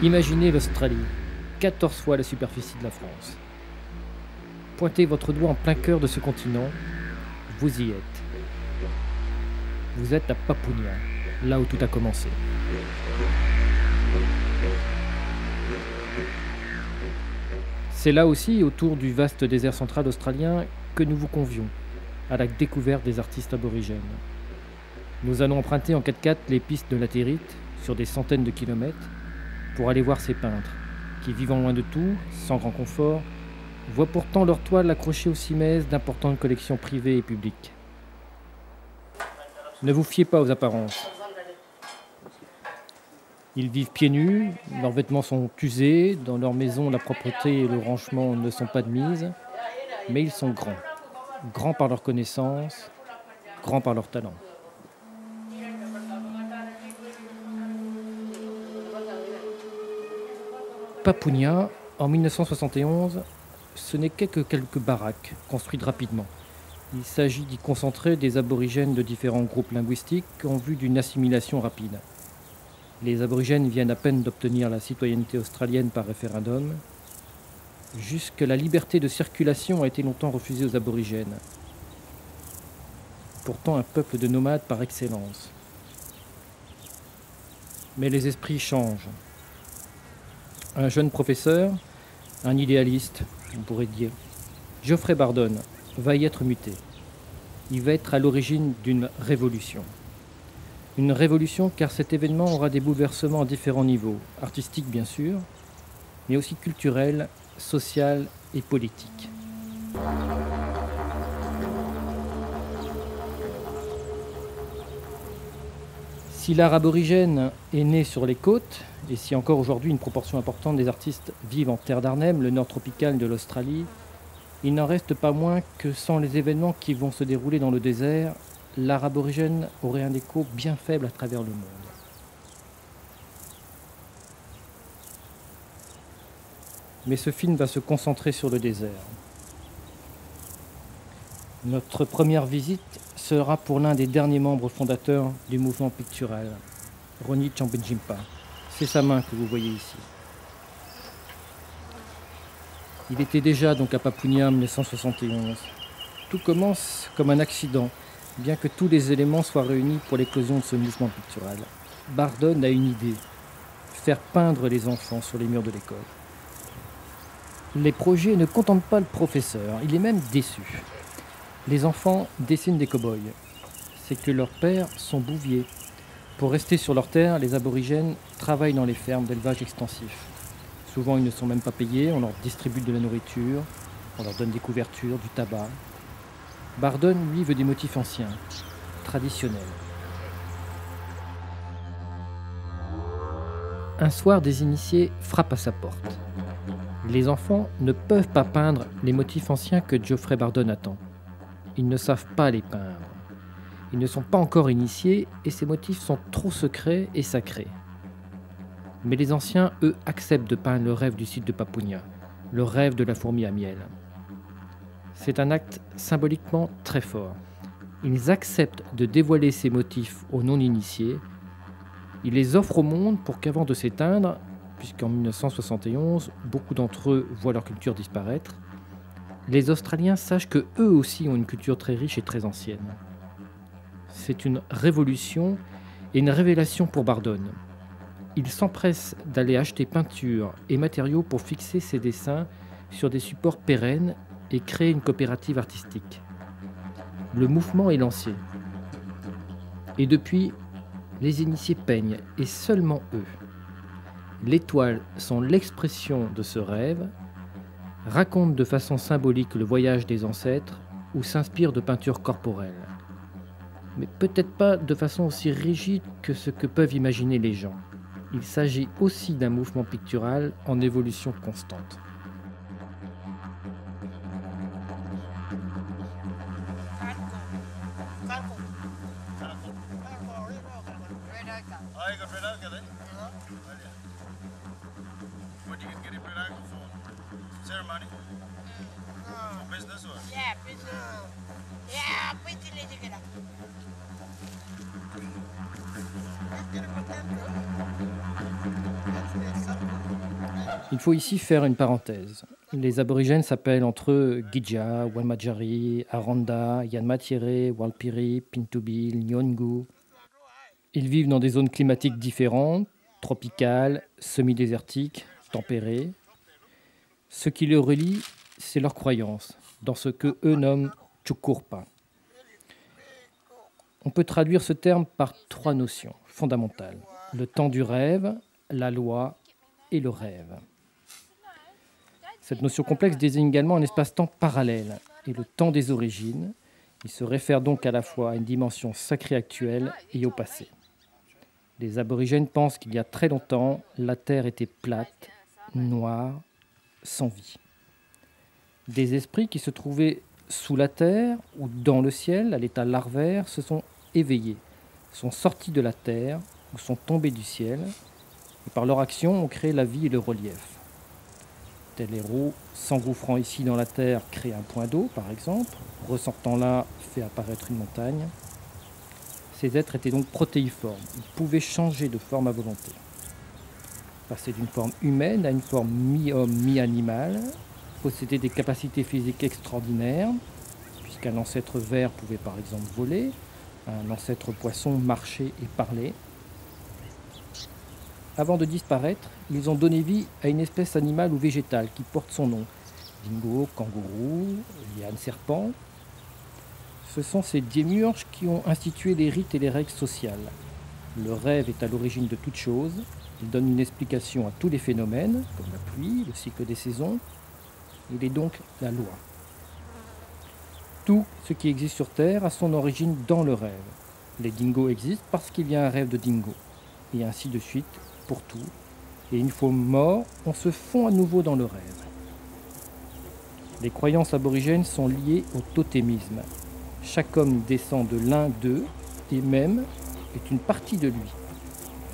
Imaginez l'Australie, 14 fois la superficie de la France. Pointez votre doigt en plein cœur de ce continent, vous y êtes. Vous êtes à Papounia, là où tout a commencé. C'est là aussi, autour du vaste désert central australien, que nous vous convions, à la découverte des artistes aborigènes. Nous allons emprunter en 4x4 les pistes de latérite, sur des centaines de kilomètres, pour aller voir ces peintres, qui, vivant loin de tout, sans grand confort, voient pourtant leur toile accrochée aux cimaises d'importantes collections privées et publiques. Ne vous fiez pas aux apparences. Ils vivent pieds nus, leurs vêtements sont usés, dans leur maison la propreté et le rangement ne sont pas de mise, mais ils sont grands. Grands par leur connaissance, grands par leur talent. Papounia, en 1971, ce n'est que quelques baraques construites rapidement. Il s'agit d'y concentrer des aborigènes de différents groupes linguistiques en vue d'une assimilation rapide. Les aborigènes viennent à peine d'obtenir la citoyenneté australienne par référendum. Jusque la liberté de circulation a été longtemps refusée aux aborigènes. Pourtant un peuple de nomades par excellence. Mais les esprits changent. Un jeune professeur, un idéaliste, on pourrait dire, Geoffrey Bardon, va y être muté. Il va être à l'origine d'une révolution. Une révolution car cet événement aura des bouleversements à différents niveaux, artistiques bien sûr, mais aussi culturels, sociaux et politiques. Si l'art aborigène est né sur les côtes, et si encore aujourd'hui une proportion importante des artistes vivent en terre d'Arnhem, le nord tropical de l'Australie, il n'en reste pas moins que sans les événements qui vont se dérouler dans le désert, l'art aborigène aurait un écho bien faible à travers le monde. Mais ce film va se concentrer sur le désert. Notre première visite sera pour l'un des derniers membres fondateurs du mouvement pictural, Ronnie Chambejimpa. C'est sa main que vous voyez ici. Il était déjà donc à Papounia en 1971. Tout commence comme un accident, bien que tous les éléments soient réunis pour l'éclosion de ce mouvement pictural. Bardon a une idée, faire peindre les enfants sur les murs de l'école. Les projets ne contentent pas le professeur, il est même déçu. Les enfants dessinent des cow-boys. C'est que leurs pères sont bouviers. Pour rester sur leur terre, les aborigènes travaillent dans les fermes d'élevage extensif. Souvent, ils ne sont même pas payés, on leur distribue de la nourriture, on leur donne des couvertures, du tabac. Bardon, lui, veut des motifs anciens, traditionnels. Un soir, des initiés frappent à sa porte. Les enfants ne peuvent pas peindre les motifs anciens que Geoffrey Bardon attend. Ils ne savent pas les peindre. Ils ne sont pas encore initiés et ces motifs sont trop secrets et sacrés. Mais les anciens, eux, acceptent de peindre le rêve du site de Papounia, le rêve de la fourmi à miel. C'est un acte symboliquement très fort. Ils acceptent de dévoiler ces motifs aux non-initiés. Ils les offrent au monde pour qu'avant de s'éteindre, puisqu'en 1971, beaucoup d'entre eux voient leur culture disparaître, les Australiens sachent qu'eux aussi ont une culture très riche et très ancienne. C'est une révolution et une révélation pour Bardon. Il s'empresse d'aller acheter peinture et matériaux pour fixer ses dessins sur des supports pérennes et créer une coopérative artistique. Le mouvement est lancé. Et depuis, les initiés peignent, et seulement eux. Les toiles sont l'expression de ce rêve, racontent de façon symbolique le voyage des ancêtres ou s'inspirent de peintures corporelles. Mais peut-être pas de façon aussi rigide que ce que peuvent imaginer les gens. Il s'agit aussi d'un mouvement pictural en évolution constante. That's Il faut ici faire une parenthèse. Les aborigènes s'appellent entre eux Gidja, Walmajari, Aranda, Yanmatiere, Walpiri, Pintubil, Nyongu. Ils vivent dans des zones climatiques différentes, tropicales, semi-désertiques, tempérées. Ce qui les relie, c'est leur croyance, dans ce que eux nomment Chukurpa. On peut traduire ce terme par 3 notions fondamentales. Le temps du rêve, la loi et le rêve. Cette notion complexe désigne également un espace-temps parallèle et le temps des origines. Il se réfère donc à la fois à une dimension sacrée actuelle et au passé. Les aborigènes pensent qu'il y a très longtemps, la Terre était plate, noire, sans vie. Des esprits qui se trouvaient sous la terre ou dans le ciel, à l'état larvaire, se sont éveillés, sont sortis de la terre ou sont tombés du ciel, et par leur action ont créé la vie et le relief. Tel héros, s'engouffrant ici dans la terre, crée un point d'eau, par exemple, ressortant là, fait apparaître une montagne. Ces êtres étaient donc protéiformes, ils pouvaient changer de forme à volonté. Passer d'une forme humaine à une forme mi-homme, mi-animal, posséder des capacités physiques extraordinaires, puisqu'un ancêtre ver pouvait par exemple voler, un ancêtre poisson marcher et parler. Avant de disparaître, ils ont donné vie à une espèce animale ou végétale qui porte son nom. Dingo, kangourou, liane, serpent. Ce sont ces démiurges qui ont institué les rites et les règles sociales. Le rêve est à l'origine de toute chose. Il donne une explication à tous les phénomènes, comme la pluie, le cycle des saisons. Il est donc la loi. Tout ce qui existe sur Terre a son origine dans le rêve. Les dingos existent parce qu'il y a un rêve de dingo. Et ainsi de suite pour tout. Et une fois mort, on se fond à nouveau dans le rêve. Les croyances aborigènes sont liées au totémisme. Chaque homme descend de l'un d'eux et même est une partie de lui.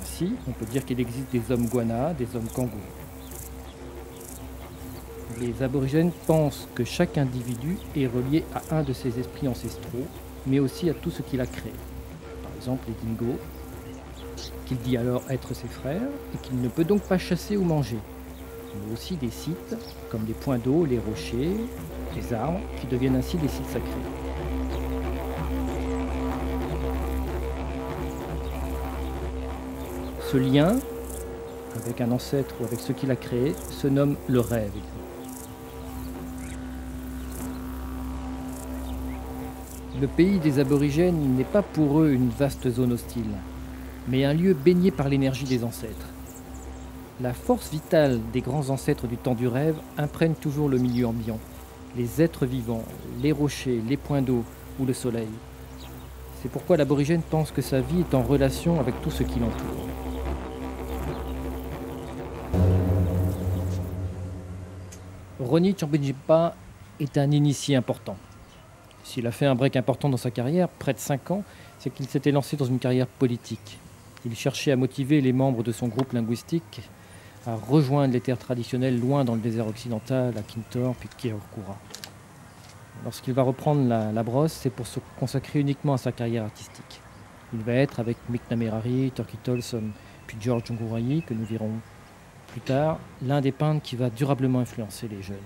Ainsi, on peut dire qu'il existe des hommes guana, des hommes kangourous. Les aborigènes pensent que chaque individu est relié à un de ses esprits ancestraux, mais aussi à tout ce qu'il a créé. Par exemple, les dingos, qu'il dit alors être ses frères, et qu'il ne peut donc pas chasser ou manger. Mais aussi des sites, comme les points d'eau, les rochers, les arbres, qui deviennent ainsi des sites sacrés. Ce lien, avec un ancêtre ou avec ce qu'il a créé, se nomme le rêve. Le pays des aborigènes n'est pas pour eux une vaste zone hostile, mais un lieu baigné par l'énergie des ancêtres. La force vitale des grands ancêtres du temps du rêve imprègne toujours le milieu ambiant, les êtres vivants, les rochers, les points d'eau ou le soleil. C'est pourquoi l'aborigène pense que sa vie est en relation avec tout ce qui l'entoure. Roni Chambinjipa est un initié important. S'il a fait un break important dans sa carrière, près de 5 ans, c'est qu'il s'était lancé dans une carrière politique. Il cherchait à motiver les membres de son groupe linguistique à rejoindre les terres traditionnelles loin dans le désert occidental, à Kintor puis Kiaokura. Lorsqu'il va reprendre la brosse, c'est pour se consacrer uniquement à sa carrière artistique. Il va être, avec Mick Namerari, Turkey Tolson, puis George Ngurayi, que nous verrons plus tard, l'un des peintres qui va durablement influencer les jeunes.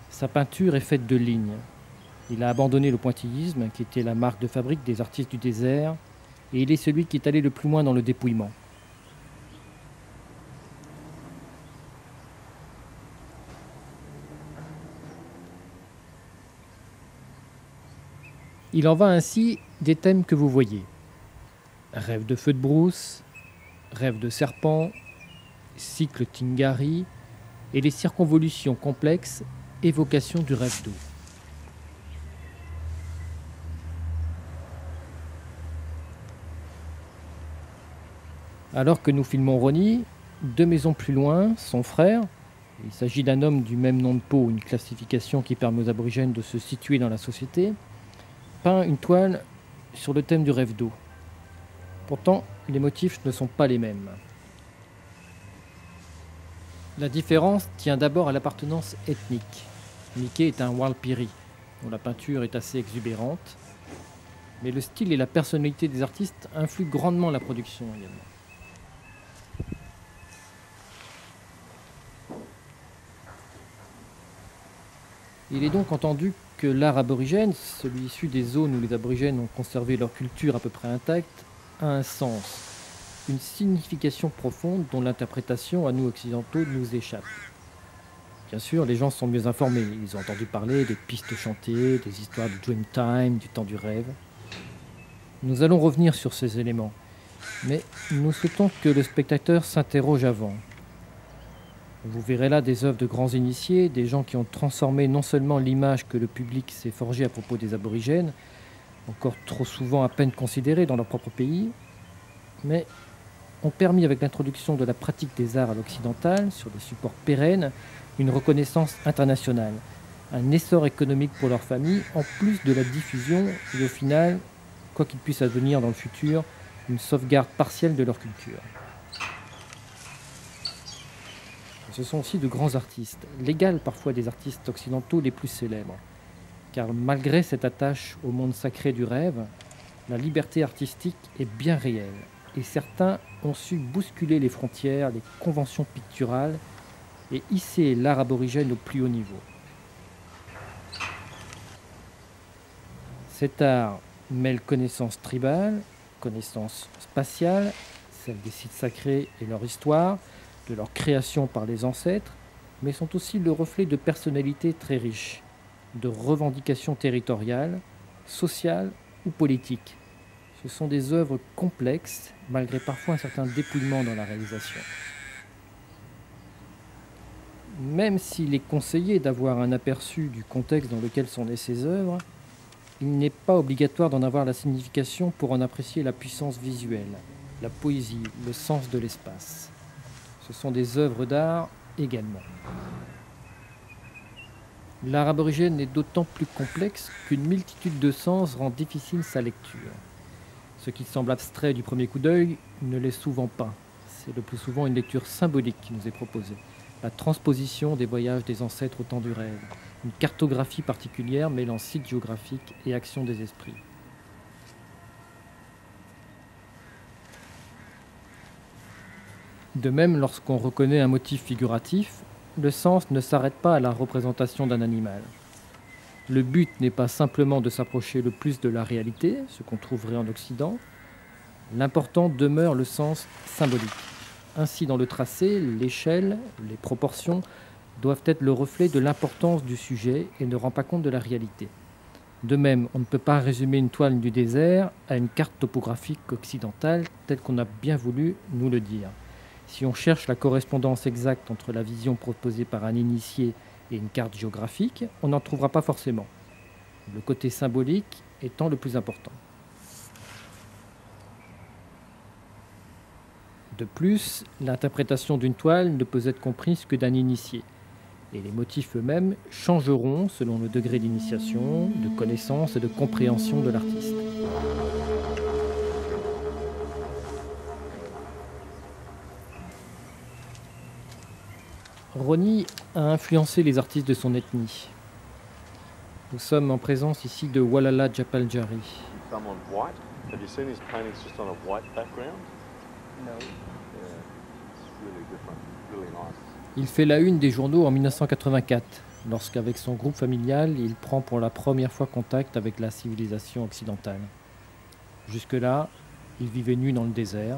Sa peinture est faite de lignes. Il a abandonné le pointillisme, qui était la marque de fabrique des artistes du désert, et il est celui qui est allé le plus loin dans le dépouillement. Il en va ainsi des thèmes que vous voyez. Rêve de feu de brousse, rêve de serpent, cycle Tingari et les circonvolutions complexes, évocation du rêve d'eau. Alors que nous filmons Roni, 2 maisons plus loin, son frère, il s'agit d'un homme du même nom de peau, une classification qui permet aux aborigènes de se situer dans la société, peint une toile sur le thème du rêve d'eau. Pourtant, les motifs ne sont pas les mêmes. La différence tient d'abord à l'appartenance ethnique. Mickey est un Walpiri, dont la peinture est assez exubérante, mais le style et la personnalité des artistes influent grandement la production également. Il est donc entendu que l'art aborigène, celui issu des zones où les aborigènes ont conservé leur culture à peu près intacte, a un sens, une signification profonde dont l'interprétation à nous occidentaux nous échappe. Bien sûr, les gens sont mieux informés, ils ont entendu parler des pistes chantées, des histoires du Dreamtime, du temps du rêve. Nous allons revenir sur ces éléments, mais nous souhaitons que le spectateur s'interroge avant. Vous verrez là des œuvres de grands initiés, des gens qui ont transformé non seulement l'image que le public s'est forgée à propos des aborigènes, encore trop souvent à peine considérés dans leur propre pays, mais ont permis, avec l'introduction de la pratique des arts à l'occidental, sur des supports pérennes, une reconnaissance internationale, un essor économique pour leurs familles, en plus de la diffusion, et au final, quoi qu'il puisse advenir dans le futur, une sauvegarde partielle de leur culture. Ce sont aussi de grands artistes, l'égal parfois des artistes occidentaux les plus célèbres, car malgré cette attache au monde sacré du rêve, la liberté artistique est bien réelle, et certains ont su bousculer les frontières, les conventions picturales, et hisser l'art aborigène au plus haut niveau. Cet art mêle connaissance tribale, connaissance spatiale, celle des sites sacrés et leur histoire, de leur création par les ancêtres, mais sont aussi le reflet de personnalités très riches, de revendications territoriales, sociales ou politiques. Ce sont des œuvres complexes, malgré parfois un certain dépouillement dans la réalisation. Même s'il est conseillé d'avoir un aperçu du contexte dans lequel sont nées ces œuvres, il n'est pas obligatoire d'en avoir la signification pour en apprécier la puissance visuelle, la poésie, le sens de l'espace. Ce sont des œuvres d'art également. L'art aborigène est d'autant plus complexe qu'une multitude de sens rend difficile sa lecture. Ce qui semble abstrait du premier coup d'œil ne l'est souvent pas. C'est le plus souvent une lecture symbolique qui nous est proposée. La transposition des voyages des ancêtres au temps du rêve. Une cartographie particulière mêlant sites géographiques et action des esprits. De même, lorsqu'on reconnaît un motif figuratif, le sens ne s'arrête pas à la représentation d'un animal. Le but n'est pas simplement de s'approcher le plus de la réalité, ce qu'on trouverait en Occident. L'important demeure le sens symbolique. Ainsi, dans le tracé, l'échelle, les proportions doivent être le reflet de l'importance du sujet et ne rend pas compte de la réalité. De même, on ne peut pas résumer une toile du désert à une carte topographique occidentale telle qu'on a bien voulu nous le dire. Si on cherche la correspondance exacte entre la vision proposée par un initié et une carte géographique, on n'en trouvera pas forcément. Le côté symbolique étant le plus important. De plus, l'interprétation d'une toile ne peut être comprise que d'un initié. Et les motifs eux-mêmes changeront selon le degré d'initiation, de connaissance et de compréhension de l'artiste. Ronnie a influencé les artistes de son ethnie. Nous sommes en présence ici de Walala Jappaljari. Il fait la une des journaux en 1984, lorsqu'avec son groupe familial, il prend pour la première fois contact avec la civilisation occidentale. Jusque-là, il vivait nu dans le désert.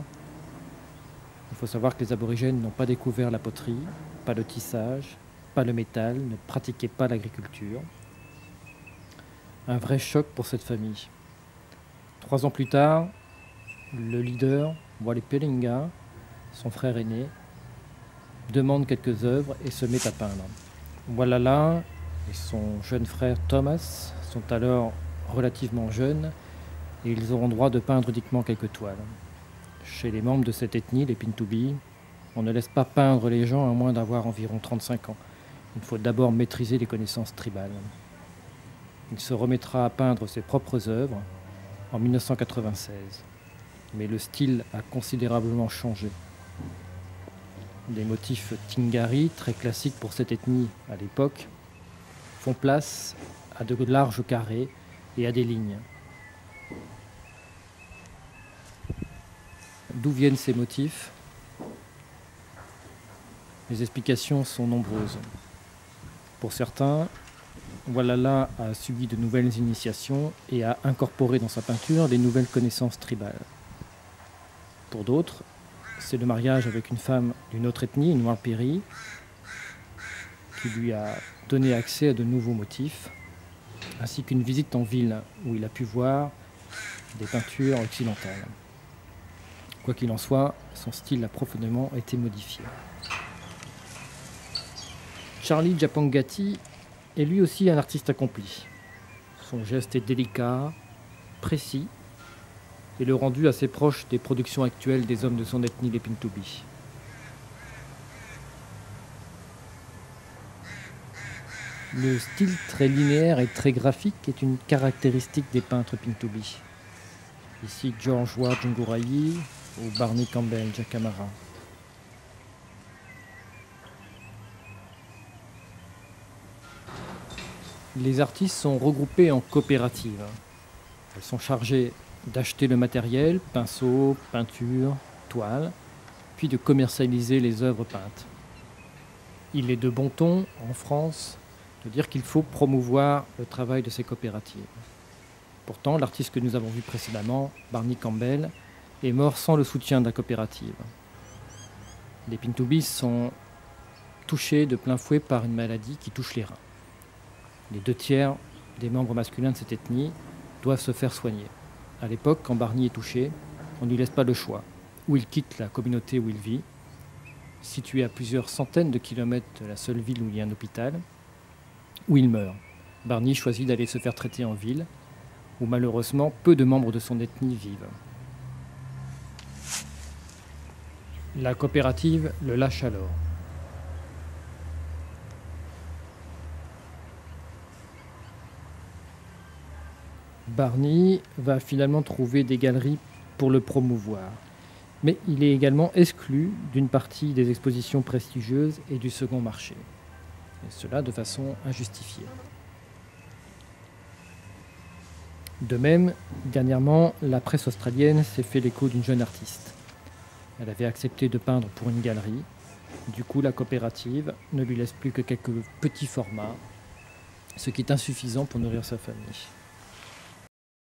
Il faut savoir que les aborigènes n'ont pas découvert la poterie, pas le tissage, pas le métal, ne pratiquaient pas l'agriculture. Un vrai choc pour cette famille. 3 ans plus tard, le leader, Wale Pelinga, son frère aîné, demande quelques œuvres et se met à peindre. Walala et son jeune frère Thomas sont alors relativement jeunes et ils auront droit de peindre uniquement quelques toiles. Chez les membres de cette ethnie, les Pintubi, on ne laisse pas peindre les gens à moins d'avoir environ 35 ans. Il faut d'abord maîtriser les connaissances tribales. Il se remettra à peindre ses propres œuvres en 1996. Mais le style a considérablement changé. Des motifs tingari, très classiques pour cette ethnie à l'époque, font place à de larges carrés et à des lignes. D'où viennent ces motifs? Les explications sont nombreuses. Pour certains, Walhalla a subi de nouvelles initiations et a incorporé dans sa peinture des nouvelles connaissances tribales. Pour d'autres, c'est le mariage avec une femme d'une autre ethnie, une Warlpiri, qui lui a donné accès à de nouveaux motifs, ainsi qu'une visite en ville où il a pu voir des peintures occidentales. Quoi qu'il en soit, son style a profondément été modifié. Charlie Djapangati est lui aussi un artiste accompli. Son geste est délicat, précis, et le rendu assez proche des productions actuelles des hommes de son ethnie, les Pintubi. Le style très linéaire et très graphique est une caractéristique des peintres Pintubi. Ici George Ward Djungurayi ou Barney Campbell Jacamara. Les artistes sont regroupés en coopératives. Elles sont chargées d'acheter le matériel, pinceaux, peinture, toile, puis de commercialiser les œuvres peintes. Il est de bon ton, en France, de dire qu'il faut promouvoir le travail de ces coopératives. Pourtant, l'artiste que nous avons vu précédemment, Barney Campbell, est mort sans le soutien de la coopérative. Les Pintubis sont touchés de plein fouet par une maladie qui touche les reins. Les 2/3 des membres masculins de cette ethnie doivent se faire soigner. À l'époque, quand Barney est touché, on ne lui laisse pas le choix. Ou il quitte la communauté où il vit, située à plusieurs centaines de kilomètres de la seule ville où il y a un hôpital, ou il meurt. Barney choisit d'aller se faire traiter en ville, où malheureusement peu de membres de son ethnie vivent. La coopérative le lâche alors. Barney va finalement trouver des galeries pour le promouvoir, mais il est également exclu d'une partie des expositions prestigieuses et du second marché, et cela de façon injustifiée. De même, dernièrement, la presse australienne s'est fait l'écho d'une jeune artiste. Elle avait accepté de peindre pour une galerie. Du coup, la coopérative ne lui laisse plus que quelques petits formats, ce qui est insuffisant pour nourrir sa famille.